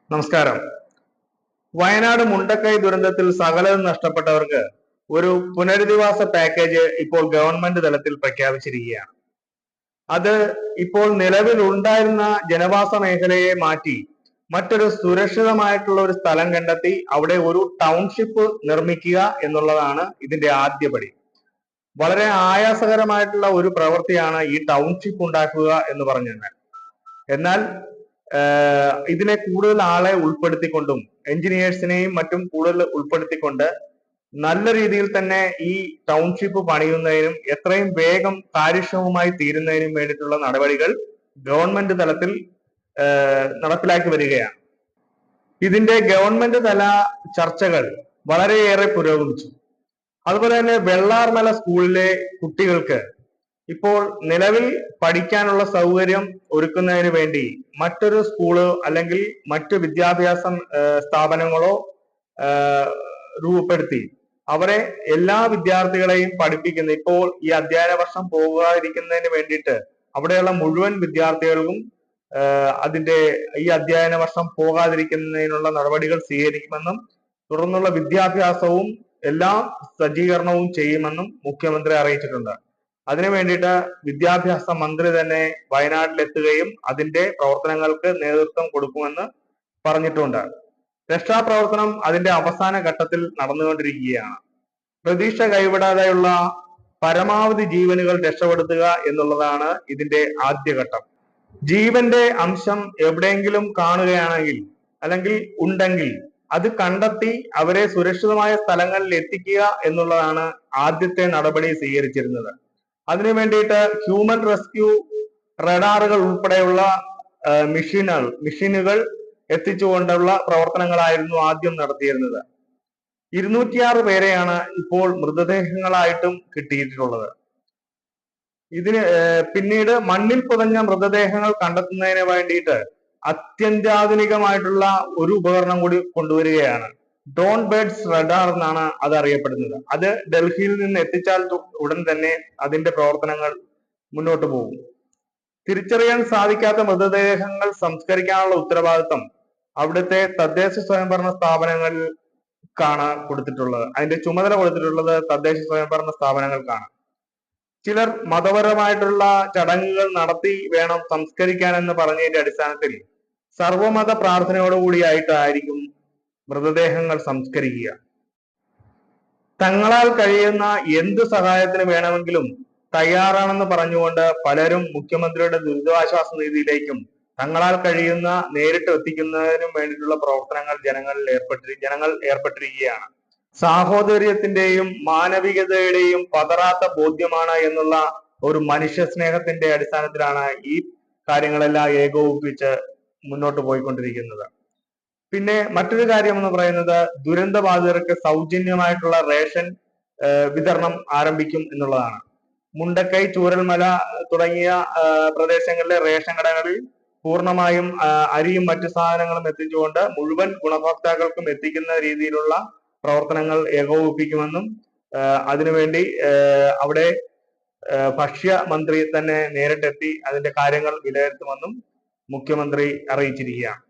നമസ്കാരം. വയനാട് മുണ്ടക്കൈ ദുരന്തത്തിൽ സകലതും നഷ്ടപ്പെട്ടവർക്ക് ഒരു പുനരധിവാസ പാക്കേജ് ഇപ്പോൾ ഗവൺമെന്റ് തലത്തിൽ പ്രഖ്യാപിച്ചിരിക്കുകയാണ്. അത് ഇപ്പോൾ നിലവിൽ ഉണ്ടായിരുന്ന ജനവാസ മേഖലയെ മാറ്റി മറ്റൊരു സുരക്ഷിതമായിട്ടുള്ള ഒരു സ്ഥലം കണ്ടെത്തി അവിടെ ഒരു ടൗൺഷിപ്പ് നിർമ്മിക്കുക എന്നുള്ളതാണ് ഇതിന്റെ ആദ്യപടി. വളരെ ആയാസകരമായിട്ടുള്ള ഒരു പ്രവൃത്തിയാണ് ഈ ടൗൺഷിപ്പ് ഉണ്ടാക്കുക എന്ന് പറഞ്ഞാൽ. എന്നാൽ ഇതിനെ കൂടുതൽ ആളെ ഉൾപ്പെടുത്തിക്കൊണ്ടും എഞ്ചിനീയേഴ്സിനെയും മറ്റും കൂടുതൽ ഉൾപ്പെടുത്തിക്കൊണ്ട് നല്ല രീതിയിൽ തന്നെ ഈ ടൗൺഷിപ്പ് പണിയുന്നതിനും എത്രയും വേഗം കാര്യക്ഷമമായി തീരുന്നതിനും വേണ്ടിയിട്ടുള്ള നടപടികൾ ഗവൺമെന്റ് തലത്തിൽ നടപ്പിലാക്കി വരികയാണ്. ഇതിന്റെ ഗവൺമെന്റ് തല ചർച്ചകൾ വളരെയേറെ പുരോഗമിച്ചു. അതുപോലെ തന്നെ വെള്ളാർമല സ്കൂളിലെ കുട്ടികൾക്ക് ഇപ്പോൾ നിലവിൽ പഠിക്കാനുള്ള സൗകര്യം ഒരുക്കുന്നതിന് വേണ്ടി മറ്റൊരു സ്കൂള് അല്ലെങ്കിൽ മറ്റു വിദ്യാഭ്യാസ സ്ഥാപനങ്ങളോ രൂപപ്പെടുത്തി അവരെ എല്ലാ വിദ്യാർത്ഥികളെയും പഠിപ്പിക്കുന്ന ഇപ്പോൾ ഈ അധ്യയന വർഷം പോകാതിരിക്കുന്നതിന് വേണ്ടിയിട്ട് അവിടെയുള്ള മുഴുവൻ വിദ്യാർത്ഥികൾക്കും അതിന്റെ ഈ അധ്യയന വർഷം പോകാതിരിക്കുന്നതിനുള്ള നടപടികൾ സ്വീകരിക്കുമെന്നും തുടർന്നുള്ള വിദ്യാഭ്യാസവും എല്ലാ സജ്ജീകരണവും ചെയ്യുമെന്നും മുഖ്യമന്ത്രി അറിയിച്ചിട്ടുണ്ട്. അതിനു വേണ്ടിയിട്ട് വിദ്യാഭ്യാസ മന്ത്രി തന്നെ വയനാട്ടിലെത്തുകയും അതിന്റെ പ്രവർത്തനങ്ങൾക്ക് നേതൃത്വം കൊടുക്കുമെന്ന് പറഞ്ഞിട്ടുണ്ട്. രക്ഷാപ്രവർത്തനം അതിന്റെ അവസാന ഘട്ടത്തിൽ നടന്നുകൊണ്ടിരിക്കുകയാണ്. പ്രതീക്ഷ കൈവിടാതെയുള്ള പരമാവധി ജീവനുകൾ രക്ഷപ്പെടുത്തുക എന്നുള്ളതാണ് ഇതിന്റെ ആദ്യഘട്ടം. ജീവന്റെ അംശം എവിടെയെങ്കിലും കാണുകയാണെങ്കിൽ അല്ലെങ്കിൽ ഉണ്ടെങ്കിൽ അത് കണ്ടെത്തി അവരെ സുരക്ഷിതമായ സ്ഥലങ്ങളിൽ എത്തിക്കുക എന്നുള്ളതാണ് ആദ്യത്തെ നടപടി സ്വീകരിച്ചിരുന്നത്. അതിനു വേണ്ടിയിട്ട് ഹ്യൂമൻ റെസ്ക്യൂ റഡാറുകൾ ഉൾപ്പെടെയുള്ള മെഷീനുകൾ എത്തിച്ചുകൊണ്ടുള്ള പ്രവർത്തനങ്ങളായിരുന്നു ആദ്യം നടത്തിയിരുന്നത്. 206 പേരെയാണ് ഇപ്പോൾ മൃതദേഹങ്ങളായിട്ടും കിട്ടിയിട്ടുള്ളത്. ഇതിന് പിന്നീട് മണ്ണിൽ പുതഞ്ഞ മൃതദേഹങ്ങൾ കണ്ടെത്തുന്നതിന് വേണ്ടിയിട്ട് അത്യന്താധുനികമായിട്ടുള്ള ഒരു ഉപകരണം കൂടി കൊണ്ടുവരികയാണ്. ഡ്രോൺ ബേഡ്സ് റഡാർ എന്നാണ് അത് അറിയപ്പെടുന്നത്. അത് ഡൽഹിയിൽ നിന്ന് എത്തിച്ചാൽ ഉടൻ തന്നെ അതിന്റെ പ്രവർത്തനങ്ങൾ മുന്നോട്ട് പോകും. തിരിച്ചറിയാൻ സാധിക്കാത്ത മൃതദേഹങ്ങൾ സംസ്കരിക്കാനുള്ള ഉത്തരവാദിത്തം അവിടുത്തെ തദ്ദേശ സ്വയംഭരണ സ്ഥാപനങ്ങൾക്കാണ് കൊടുത്തിട്ടുള്ളത്. അതിന്റെ ചുമതല കൊടുത്തിട്ടുള്ളത് തദ്ദേശ സ്വയംഭരണ സ്ഥാപനങ്ങൾക്കാണ്. ചിലർ മതപരമായിട്ടുള്ള ചടങ്ങുകൾ നടത്തി വേണം സംസ്കരിക്കാൻ എന്ന് പറഞ്ഞതിന്റെ അടിസ്ഥാനത്തിൽ സർവമത പ്രാർത്ഥനയോടുകൂടിയായിട്ടായിരിക്കും മൃതദേഹങ്ങൾ സംസ്കരിക്കുക. തങ്ങളാൽ കഴിയുന്ന എന്ത് സഹായത്തിന് വേണമെങ്കിലും തയ്യാറാണെന്ന് പറഞ്ഞുകൊണ്ട് പലരും മുഖ്യമന്ത്രിയുടെ ദുരിതാശ്വാസ നിധിയിലേക്കും തങ്ങളാൽ കഴിയുന്ന നേരിട്ട് എത്തിക്കുന്നതിനും വേണ്ടിയിട്ടുള്ള പ്രവർത്തനങ്ങൾ ജനങ്ങൾ ഏർപ്പെട്ടിരിക്കുകയാണ്. സാഹോദര്യത്തിന്റെയും മാനവികതയുടെയും പതറാത്ത ബോധ്യമാണ് എന്നുള്ള ഒരു മനുഷ്യ സ്നേഹത്തിന്റെ അടിസ്ഥാനത്തിലാണ് ഈ കാര്യങ്ങളെല്ലാം ഏകോപിപ്പിച്ച് മുന്നോട്ട് പോയിക്കൊണ്ടിരിക്കുന്നത്. പിന്നെ മറ്റൊരു കാര്യം എന്ന് പറയുന്നത് ദുരന്തബാധിതർക്ക് സൗജന്യമായിട്ടുള്ള റേഷൻ വിതരണം ആരംഭിക്കും എന്നുള്ളതാണ്. മുണ്ടക്കൈ, ചൂരൽമല തുടങ്ങിയ പ്രദേശങ്ങളിലെ റേഷൻ കടകളിൽ പൂർണ്ണമായും അരിയും മറ്റു സാധനങ്ങളും എത്തിച്ചുകൊണ്ട് മുഴുവൻ ഗുണഭോക്താക്കൾക്കും എത്തിക്കുന്ന രീതിയിലുള്ള പ്രവർത്തനങ്ങൾ ഏകോപിപ്പിക്കുമെന്നും അതിനുവേണ്ടി അവിടെ ഭക്ഷ്യ മന്ത്രി തന്നെ നേരിട്ടെത്തി അതിന്റെ കാര്യങ്ങൾ വിലയിരുത്തുമെന്നും മുഖ്യമന്ത്രി അറിയിച്ചിരിക്കുകയാണ്.